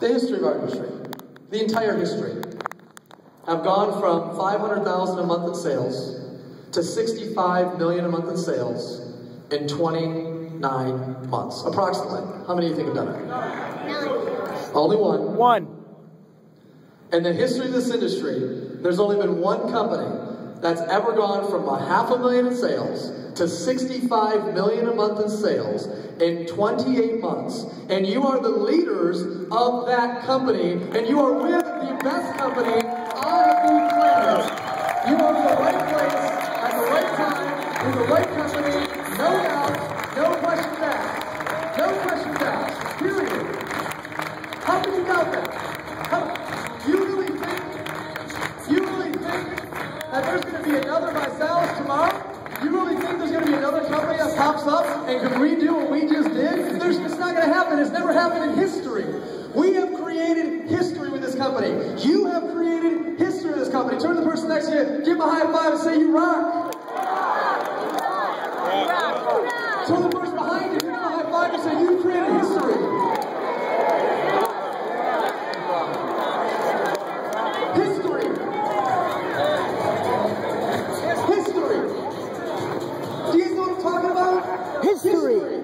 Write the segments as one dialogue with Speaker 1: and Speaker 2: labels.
Speaker 1: The history of our industry, the entire history, have gone from 500,000 a month in sales to 65 million a month in sales in 29 months, approximately. How many do you think have done it?
Speaker 2: None.
Speaker 1: Only one.
Speaker 3: One.
Speaker 1: In the history of this industry, there's only been one company that's ever gone from $500,000 in sales to 65 million a month in sales in 28 months. And you are the leaders of that company, and you are with the best company on the planet. You are in the right place at the right time with the right company. No doubt, no questions asked. No questions asked. Period. How can you doubt that? You really think that there's going to be another myself tomorrow? You really think there's going to be another company that pops up and can redo what we just did? It's not going to happen. It's never happened in history. We have created history with this company. You have created history with this company. Turn to the person next to you, give them a high five and say, you rock. Turn to the person behind you, give them a high five and say, you created history.
Speaker 3: History.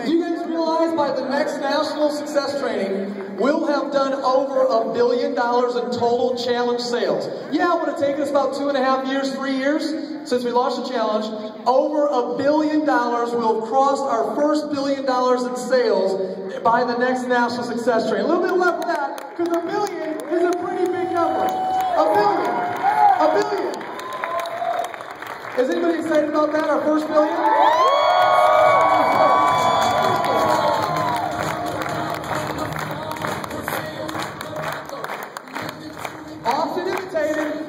Speaker 1: Do you guys realize by the next National Success Training, we'll have done over $1 billion in total challenge sales? Yeah, it would have taken us about 2.5 years, 3 years since we launched the challenge. Over $1 billion, we'll have crossed our first $1 billion in sales by the next National Success Training. A little bit left of that, because $1 billion is a pretty big number. $1 billion. $1 billion. Is anybody excited about that, our first $1 billion?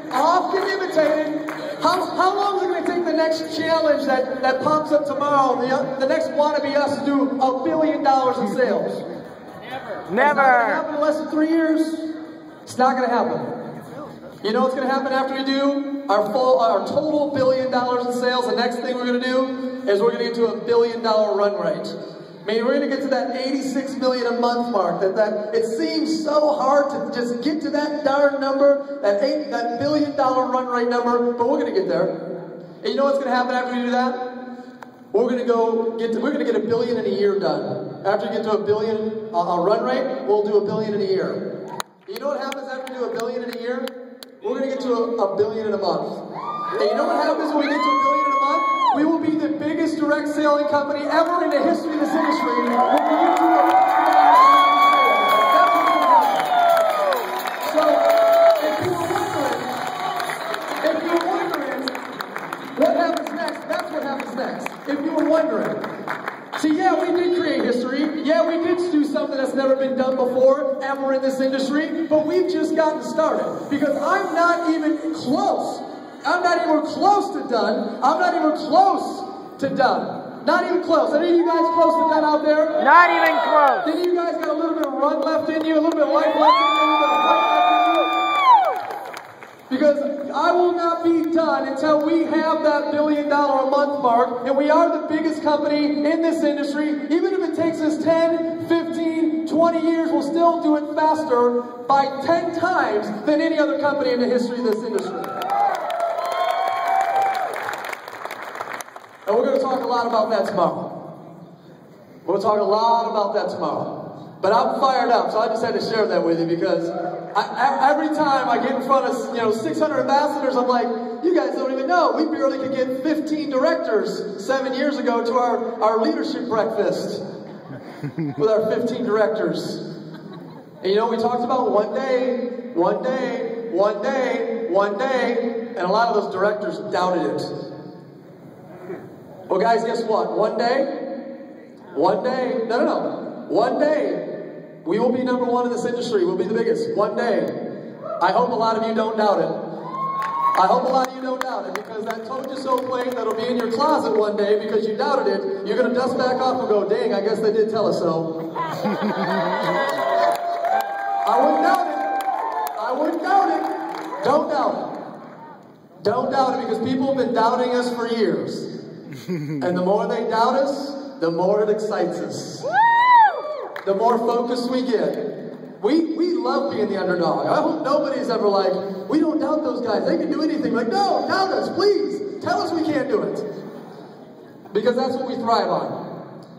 Speaker 1: Often imitated. How long is it going to take the next challenge that pops up tomorrow, the next wannabe us to do $1 billion in sales?
Speaker 3: Never.
Speaker 1: It's not going to happen in less than 3 years. It's not going to happen. You know what's going to happen after we do our total $1 billion in sales? The next thing we're going to do is we're going to get to a $1 billion run rate. I mean, we're going to get to that 86 million a month mark. That it seems so hard to just get to that darn number, that $1 billion run rate number, but we're going to get there. And you know what's going to happen after we do that? We're going to get $1 billion in a year done. After you get to $1 billion run rate, we'll do $1 billion in a year. You know what happens after we do $1 billion in a year? We're going to get to $1 billion in a month. And you know what happens when we get to $1 billion in a month? We will be the biggest direct selling company ever in the history of this industry. When we get to $1 billion in sales. That's what's going to happen. So, if you were wondering what happens next, that's what happens next. If you were wondering. See, yeah, we did create history. Yeah, we did do something that's never been done before, ever in this industry. But we've just gotten started. Because I'm not even close. I'm not even close to done. I'm not even close to done. Not even close. Any of you guys close to done out there?
Speaker 3: Not even close.
Speaker 1: Any of you guys got a little bit of run left in you? A little bit of life left in you? A little bit of fight left in you? Because I will not be done until we have that $1 billion a month mark, and we are the biggest company in this industry. Even if it takes us 10, 15, 20 years, we'll still do it faster by 10 times than any other company in the history of this industry. And we're going to talk a lot about that tomorrow. We'll talk a lot about that tomorrow. But I'm fired up, so I just had to share that with you because every time I get in front of 600 ambassadors, I'm like, you guys don't even know. We barely could get 15 directors 7 years ago to our leadership breakfast with our 15 directors. And you know, we talked about one day, and a lot of those directors doubted it. Well, guys, guess what? One day, one day, we will be number one in this industry. We'll be the biggest. One day. I hope a lot of you don't doubt it. I hope a lot of you don't doubt it, because that told you so plate that'll be in your closet one day because you doubted it. You're going to dust back off and go, dang, I guess they did tell us so. I wouldn't doubt it. I wouldn't doubt it. Don't doubt it. Don't doubt it, because people have been doubting us for years. And the more they doubt us, the more it excites us. the more focused we get. We love being the underdog. I hope nobody's ever like, we don't doubt those guys. They can do anything. Like, no, doubt us, please. Tell us we can't do it. Because that's what we thrive on.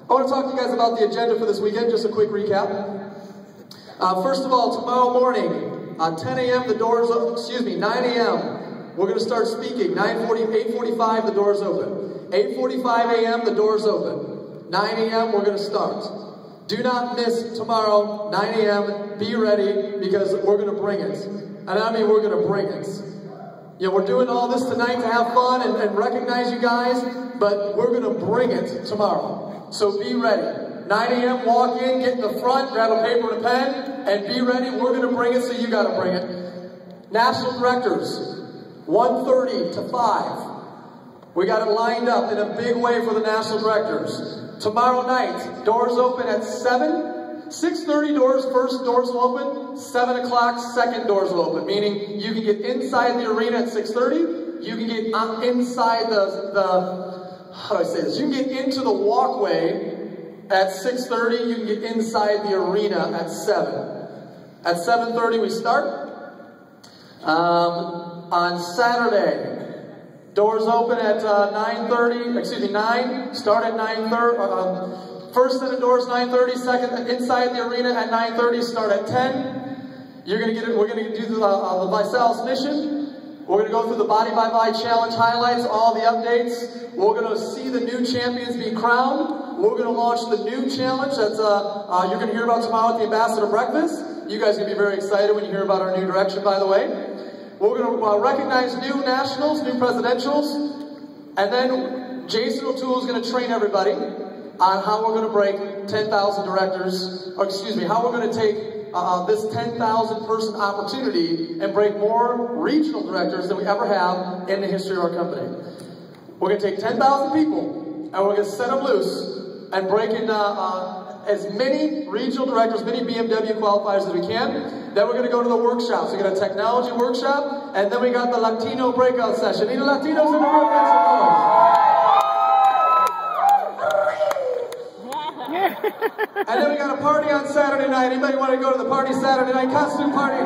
Speaker 1: I want to talk to you guys about the agenda for this weekend. Just a quick recap. First of all, tomorrow morning, 10 a.m. the doors open. 9 a.m. We're going to start speaking. 8:45 the doors open. 8:45 a.m. the doors open. 9 a.m. we're going to start. Do not miss tomorrow, 9 a.m. Be ready because we're going to bring it. And I mean we're going to bring it. You know, we're doing all this tonight to have fun and recognize you guys, but we're going to bring it tomorrow. So be ready. 9 a.m. walk in, get in the front, grab a paper and a pen, and be ready. We're going to bring it, so you got to bring it. National directors, 1:30 to 5. We got it lined up in a big way for the national directors. Tomorrow night, doors open at 7. 6:30 doors, first doors will open. 7 o'clock, second doors will open. Meaning you can get inside the arena at 6:30. You can get inside how do I say this? You can get into the walkway at 6:30. You can get inside the arena at 7. At 7:30 we start. On Saturday, doors open at 9, start at 9:30, first set of doors 9:30, second inside the arena at 9:30, start at 10. We're going to do the Visalis mission. We're going to go through the Body by Body Challenge highlights, all the updates. We're going to see the new champions be crowned. We're going to launch the new challenge that's you're going to hear about tomorrow at the Ambassador Breakfast. You guys are going to be very excited when you hear about our new direction, by the way. We're going to recognize new nationals, new presidentials, and then Jason O'Toole is going to train everybody on how we're going to break 10,000 directors, or excuse me, how we're going to take this 10,000 person opportunity and break more regional directors than we ever have in the history of our company. We're going to take 10,000 people, and we're going to set them loose and break in as many regional directors, many BMW qualifiers as we can. Then we're going to go to the workshops. We got a technology workshop, and then we got the Latino breakout session. Any Latinos in the room? And then we got a party on Saturday night. Anybody want to go to the party Saturday night? Costume party.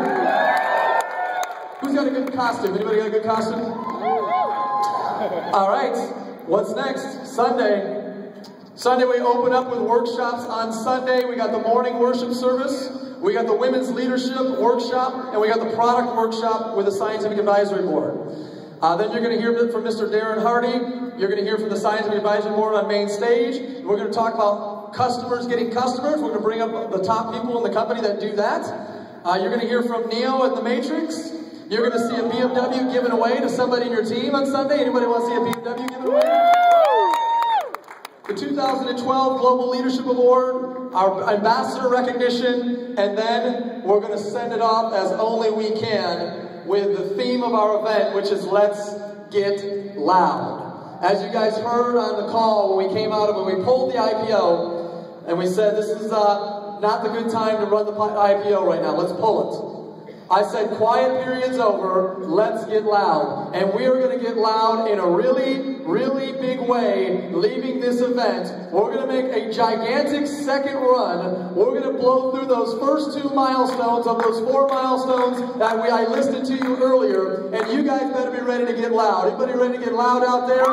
Speaker 1: Who's got a good costume? Anybody got a good costume? All right. What's next? Sunday. Sunday we open up with workshops on Sunday. We got the morning worship service. We got the women's leadership workshop. And we got the product workshop with the scientific advisory board. Then you're going to hear from Mr. Darren Hardy. You're going to hear from the scientific advisory board on main stage. We're going to talk about customers getting customers. We're going to bring up the top people in the company that do that. You're going to hear from Neo at the Matrix. You're going to see a BMW given away to somebody in your team on Sunday. Anybody want to see a BMW given away? The 2012 Global Leadership Award, our ambassador recognition, and then we're going to send it off as only we can with the theme of our event, which is Let's Get Loud. As you guys heard on the call when we came out of when we pulled the IPO, and we said this is not the good time to run the IPO right now, let's pull it. I said, quiet period's over, let's get loud. And we are going to get loud in a really, really big way leaving this event. We're going to make a gigantic second run. We're going to blow through those first 2 milestones of those 4 milestones that I listed to you earlier. And you guys better be ready to get loud. Anybody ready to get loud out there?